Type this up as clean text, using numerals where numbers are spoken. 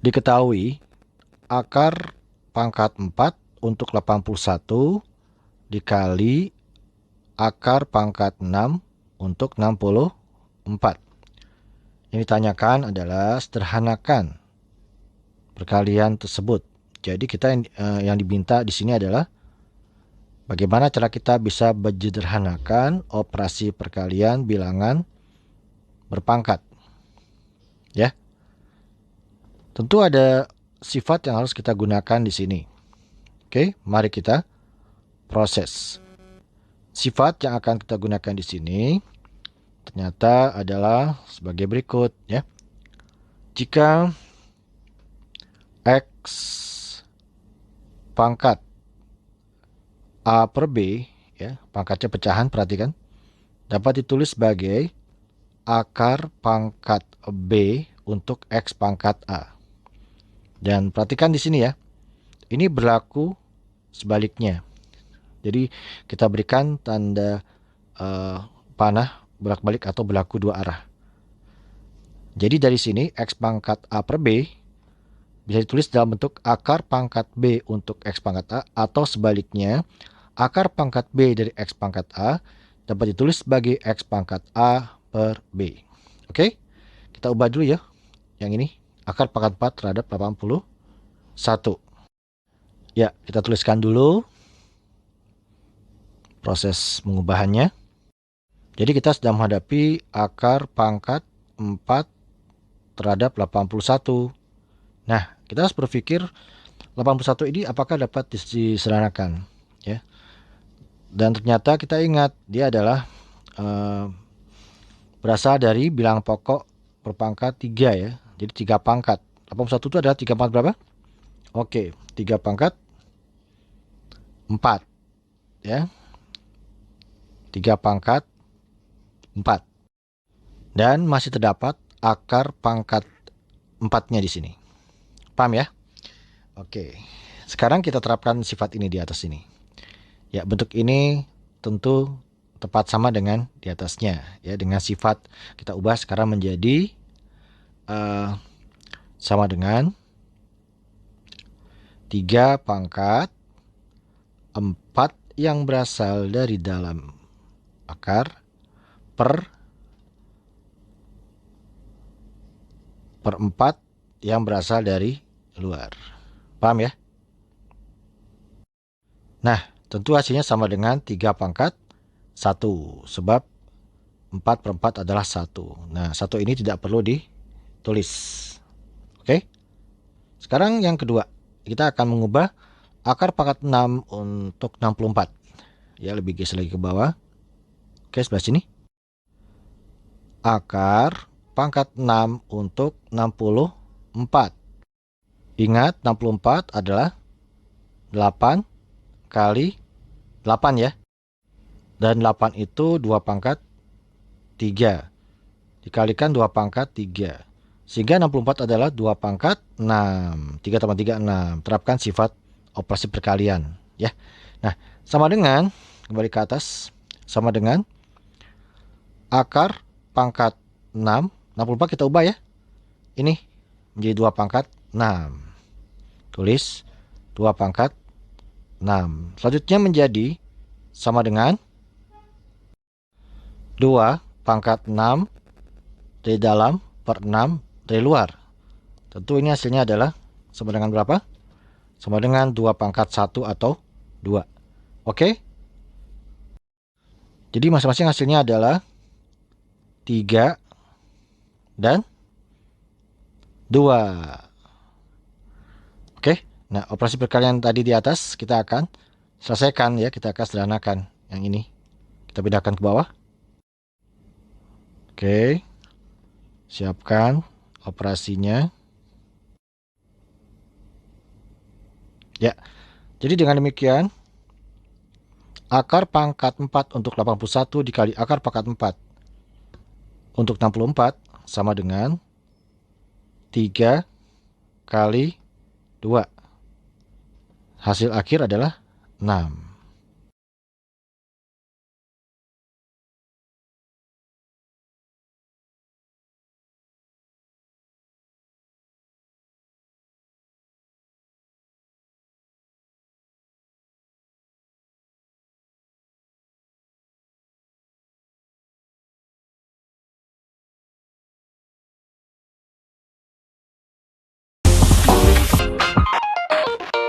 Diketahui akar pangkat 4 untuk 81 dikali akar pangkat 6 untuk 64. Yang ditanyakan adalah sederhanakan perkalian tersebut. Jadi yang diminta di sini adalah bagaimana cara kita bisa menyederhanakan operasi perkalian bilangan berpangkat. Ya. Tentu ada sifat yang harus kita gunakan di sini. Oke, mari kita proses. Sifat yang akan kita gunakan di sini ternyata adalah sebagai berikut, ya. Jika X pangkat A per B, ya, pangkatnya pecahan, perhatikan, dapat ditulis sebagai akar pangkat B untuk X pangkat A. Dan perhatikan di sini ya, ini berlaku sebaliknya. Jadi kita berikan tanda panah bolak-balik atau berlaku dua arah. Jadi dari sini X pangkat A per B bisa ditulis dalam bentuk akar pangkat B untuk X pangkat A, atau sebaliknya akar pangkat B dari X pangkat A dapat ditulis sebagai X pangkat A per B. Oke, kita ubah dulu ya. Yang ini akar pangkat 4 terhadap 81. Ya, kita tuliskan dulu proses mengubahannya. Jadi kita sedang menghadapi akar pangkat 4 terhadap 81. Nah, kita harus berpikir 81 ini apakah dapat disederhanakan, ya. Dan ternyata kita ingat dia adalah berasal dari bilangan pokok berpangkat 3 ya. Jadi 3 pangkat. 81 itu adalah 3 pangkat berapa? Oke, 3 pangkat 4 ya. 3 pangkat 4. Dan masih terdapat akar pangkat 4-nya di sini. Paham ya? Oke. Sekarang kita terapkan sifat ini di atas ini. Ya, bentuk ini tentu tepat sama dengan di atasnya, ya, dengan sifat kita ubah sekarang menjadi sama dengan 3 pangkat 4 yang berasal dari dalam akar per 4 yang berasal dari luar. Paham ya? Nah, tentu hasilnya sama dengan 3 pangkat 1, sebab 4 per 4 adalah 1. Nah, 1 ini tidak perlu ditulis. Oke? Sekarang yang kedua, kita akan mengubah akar pangkat 6 untuk 64. Ya, lebih geser lagi ke bawah. Oke, sebelah sini. Akar pangkat 6 untuk 64. Ingat, 64 adalah 8 kali 8 ya. Dan 8 itu 2 pangkat 3. Dikalikan 2 pangkat 3. Sehingga 64 adalah 2 pangkat 6. 3 tambah 3, 6. Terapkan sifat operasi perkalian, ya. Nah, sama dengan, kembali ke atas, sama dengan akar pangkat 6. 64 kita ubah ya. Ini menjadi 2 pangkat 6. Tulis 2 pangkat 6. Selanjutnya menjadi sama dengan 2 pangkat 6 dari dalam per 6 dari luar. Tentu ini hasilnya adalah sama dengan berapa? Sama dengan 2 pangkat 1 atau 2. Oke? Jadi masing-masing hasilnya adalah 3 dan 2. Oke? Nah, operasi perkalian tadi di atas kita akan selesaikan ya. Kita akan sederhanakan yang ini. Kita pindahkan ke bawah. Oke. Siapkan operasinya. Ya. Jadi dengan demikian, akar pangkat 4 untuk 81 dikali akar pangkat 4 untuk 64 sama dengan 3 kali 2. Hasil akhir adalah 6.